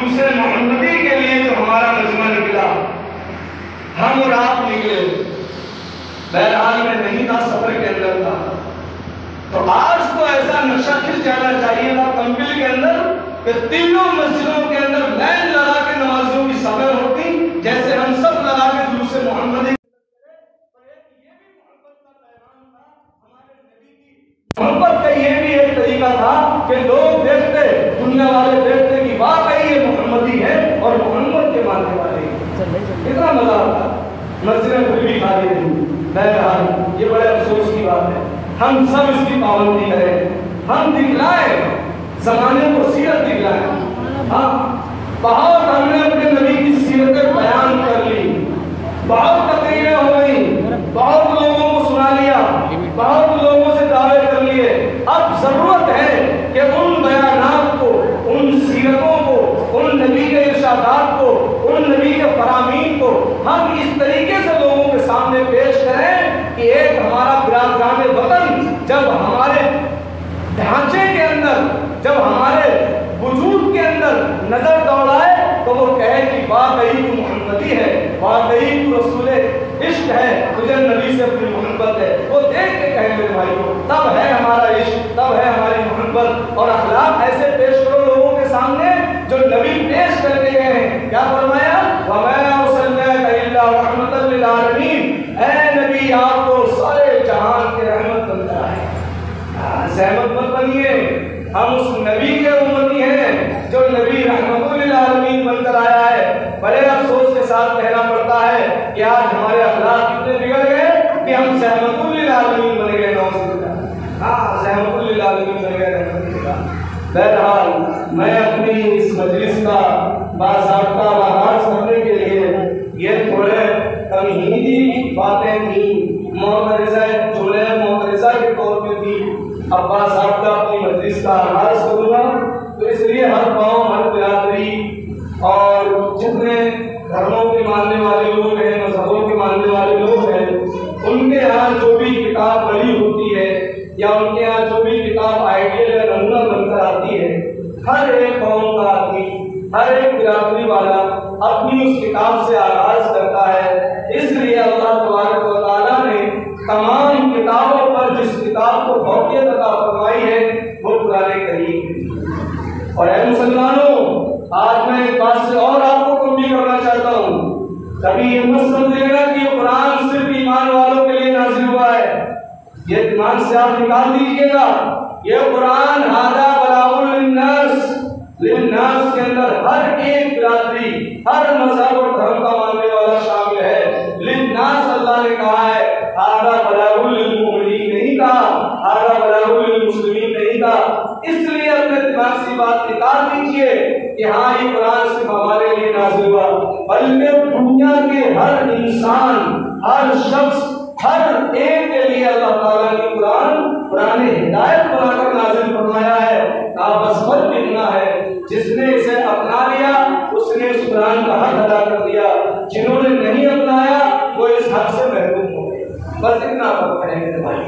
شمس محمدی کے لیے جو ہمارا مجمع نکلا، ہم اور آپ نکلے، بہرحال میں نہیں تھا، سفر کے اندر تھا، تو آج تو ایسا نقشہ کھنچ جانا چاہیے تھا تنبیل کے اندر کہ تینوں مسجدوں کے اندر لائن لگا کے نمازیوں کی صفیں ہوتی، جیسے ہم سب لگا کے جلوس محمدی محبت کا یہ بھی ایک طریقہ تھا کہ لوگ دیکھتے، دنیا والے دیکھتے کہ واقعی یہ محمدی ہے اور محمد کے ماننے والے ہیں۔ کتنا مزہ آتا، مسجدیں پھر بھی خالی نہیں۔ بہرحال یہ بڑے افسوس کی بات ہے، ہم سب اس کی پابندی کریں، ہم دکھلائیں، زمانے کو سیرت دکھلائیں۔ ہاں بہت ہم نے اپنے نبی کی سیرتیں بیان کر لی، بہت تقریریں ہو گئی، بہت لوگوں کو سنا لیا، بہت لوگوں سے دعوے کر لیے۔ اب ضرورت ہے کہ ان بیانات کو، ان سیرتوں کو، ان نبی کے ارشادات کو، ان نبی کے فرامین کو ہم اس طریقے سے لوگوں کے سامنے پیش کریں کہ ایک ہمارا برادران وطن جب ہمارے ڈھانچے کے اندر، جب ہمارے وجود کے اندر نظر دوڑائے تو وہ کہے کہ واقعی تو محمدی ہے، واقعی تو رسول عشق ہے، تجھے نبی سے اپنی محبت ہے، وہ دیکھ کے کہیں میرے بھائیو، تب ہے ہمارا عشق، تب ہے ہماری محبت۔ اور اخلاق ایسے پیش کرو لوگوں کے سامنے جو نبی پیش کر کے گئے ہیں۔ کیا فرمایا؟ وَمَا أَرْسَلْنَاكَ إِلَّا رَحْمَةً لِّلْعَالَمِينَ، اے نبی آپ تو سارے جہان کے رحمت بن کر آئے۔ زحمت مت بنیے، ہم اس نبی کے امتی ہیں جو نبی رحمت للعالمین بن کر آیا ہے۔ بڑے افسوس کے ساتھ کہنا پڑتا ہے کہ آج ہمارے اخلاق اتنے بگڑ گئے کہ ہم زحمت للعالمین بن گئے، نعوذ باللہ۔ ہاں زحمت للعالمین بن گئے، رحمت للہ۔ بہرحال میں اپنی اس مجلس کا باضابطہ آغاز کرنے کے لیے یہ تھوڑے تمہیدی باتیں تھیں، معترضہ کے طور پہ تھی۔ اب باضابطہ اپنی مجلس کا آغاز کروں گا، تو اس لیے ہر قوم، ہر برادری اور جتنے دھرموں کے ماننے والے لوگ ہیں، مذہبوں کے ماننے والے لوگ ہیں، ان کے یہاں جو بھی کتاب بڑی ہوتی ہے یا ان کے یہاں جو بھی کتاب آئیڈیل یا نمونہ بن کر آتی ہے، ہر ایک قوم کا آدمی، ہر ایک برادری والا اپنی اس کتاب سے آغاز کرتا ہے۔ اس لیے اللہ تبارک و تعالیٰ نے تمام کتابوں پر جس کتاب کو فوقیت عطا فرمائی ہے وہ قرآن کریم ہے۔ اور اے مسلمانوں، آج میں ایک بات سے اور آپ کو تنبیہ کرنا چاہتا ہوں، کبھی یہ مت سمجھے گا کہ یہ قرآن صرف ایمان والوں کے لیے نازل ہوا ہے، یہ دماغ سے آپ نکال دیجیے گا۔ یہ قرآن ھذا بلاغ للناس، للناس کے اندر ہر ایک برادری، ہر مذہب اور دھرم کا ماننے والا شامل ہے۔ للناس اللہ نے کہا ہے، ھذا بلاغ للمؤمنین نہیں کہا، ھذا بلاغ للمسلمین نہیں کہا۔ اس لیے اپنے دماغ سے بات نکال دیجئے کہ ہاں یہ قرآن صرف ہمارے لیے نازل ہوا، بلکہ دنیا کے ہر انسان، ہر شخص، ہر ایک کے لیے اللہ تعالیٰ نے قرآن ہدایت بنا کر نازل فرمایا ہے۔ بس فرق اتنا ہے، جس نے اسے اپنا لیا اس نے اس قرآن کا حق ادا کر دیا، جنہوں نے نہیں اپنایا وہ اس حق سے محروم ہو گئے۔ بس اتنا فرق ہے میرے بھائی،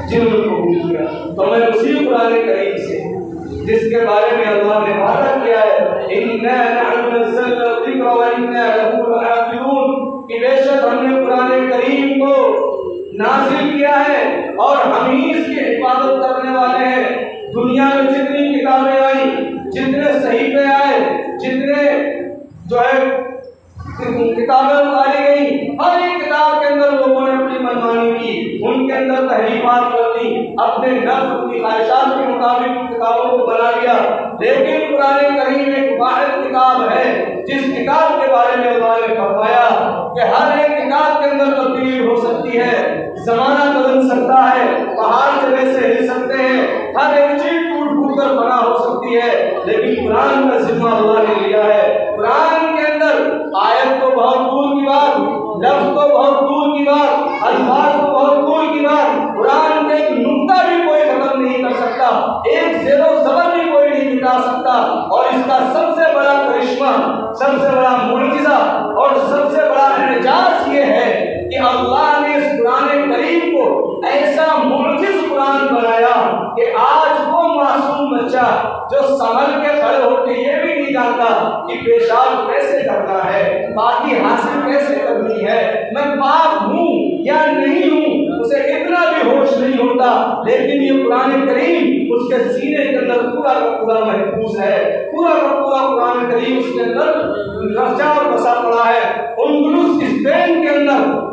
جنہوں نے قبول کیا۔ تو میں اسی قرآن کریم سے جس کے بارے میں اللہ نے وعدہ کیا ہے، اِنَّا نَحْنُ نَزَّلْنَا الذِّكْرَ وَإِنَّا لَهُ لَحَافِظُونَ، کہ بے شک ہم نے قرآن کریم کو نازل کیا ہے اور ہم ہی اس کی حفاظت کرنے والے ہیں۔ دنیا میں جتنی کتابیں آئیں، جتنے صحیفے آئے، جتنے جو ہے کتابیں اتاری گئیں، ہر ایک کتاب کے اندر لوگوں نے اپنی منمانی کی، ان کے اندر تحریفات کر دی، اپنے نفس، اپنی خواہشات کے مطابق کتابوں کو بنا لیا۔ لیکن قرآن کریم ایک واحد کتاب ہے جس کتاب کے بارے میں اللہ نے فرمایا کہ ہر ایک کتاب کے اندر تبدیلی ہو سکتی ہے، زمانہ بدل سکتا ہے، پہاڑ چلے سے ہل سکتے ہیں، ہر ایک چیز ٹوٹ پھوٹ کر بنا ہو سکتی ہے، لیکن قرآن کا ذمہ اللہ نے لیا ہے۔ قرآن کے اندر آیت تو بہت دور کی بات، لفظ تو بہت دور کی بات، الفاظ تو بہت دور کی بات، قرآن کے ایک نقطہ بھی کوئی ختم نہیں کر سکتا، ایک زیر و زبر بھی کوئی نہیں مٹا سکتا۔ اور اس کا سب سے بڑا کرشمہ، سب سے بڑا معجزہ اور سب سے بڑا اعجاز یہ ہے کہ اللہ نے اس قرآن کریم کو ایسا معجز قرآن بنایا کہ آج وہ معصوم بچہ جو سنبھل کے کھڑے ہو کے یہ بھی نہیں جانتا کہ پیشاب کیسے کرنا ہے، پاکی حاصل کیسے کرنی ہے، میں پاک ہوں یا نہیں ہوں، اسے اتنا بھی ہوش نہیں ہوتا، لیکن یہ قرآن کریم اس کے سینے کے اندر پورا کا پورا محفوظ ہے، پورا کا پورا قرآن کریم اس کے اندر رچا اور بسا پڑا ہے۔ اندلس اسپین کے اندر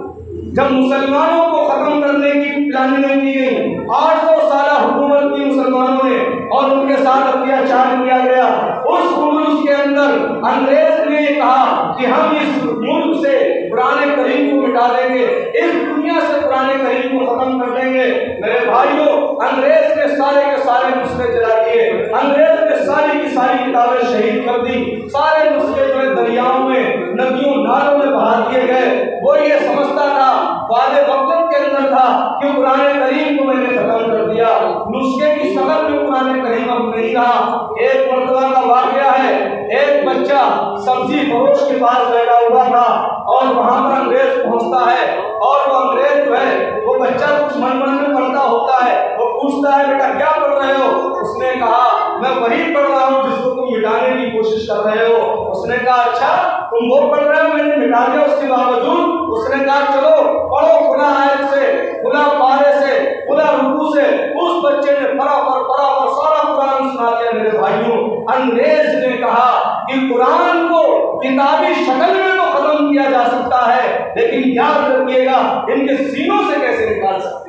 جب مسلمانوں کو ختم کرنے کی پلاننگ کی گئی، 800 سالہ حکومت کی مسلمانوں نے اور ان کے ساتھ اتیاچار کیا گیا، اس اندلس کے اندر انگریز نے کہا کہ ہم اس ملک سے قرآن کریم کو مٹا دیں گے، اس دنیا سے قرآن کریم کو ختم کر دیں گے۔ میرے بھائیوں، انگریز نے سارے کے سارے نسخے جلا دیے، انگریز نے ساری کی ساری کتابیں شہید کر دی، سارے نسخے جو ہے دریاؤں میں، ندیوں، نالوں میں بہا دیے گئے۔ وہ یہ سمجھتا تھا، وعدے وقت کے اندر تھا کہ قرآن کریم کو میں نے ختم کر دیا، نسخے کی شکل میں قرآن کریم اب نہیں رہا۔ ایک مرتبہ کا واقعہ ہے، ایک بچہ سبزی فروش کے پاس بیٹھا ہوا تھا اور وہاں پر انگریز پہنچتا ہے، اور وہ انگریز جو ہے وہ بچہ کچھ من میں پڑھتا ہوتا ہے، وہ پوچھتا ہے بیٹا کیا پڑھ رہے ہو؟ اس نے کہا میں وہی پڑھ رہا ہوں جس کو تم مٹانے کی کوشش کر رہے ہو۔ اس نے کہا اچھا تم وہ پڑھ رہے ہو، میں نے مٹا دیا اس کے باوجود؟ اس نے کہا چلو پڑھو خدا آیت سے، خدا پارے سے، خدا رکوع سے۔ اس بچے نے برابر سارا قرآن سنا دیا۔ میرے بھائیوں، انگریز نے کہا کہ قرآن کو کتابی شکل میں تو ختم کیا جا سکتا ہے، لیکن یاد رکھیے گا ان کے سینوں سے کیسے نکال سکتے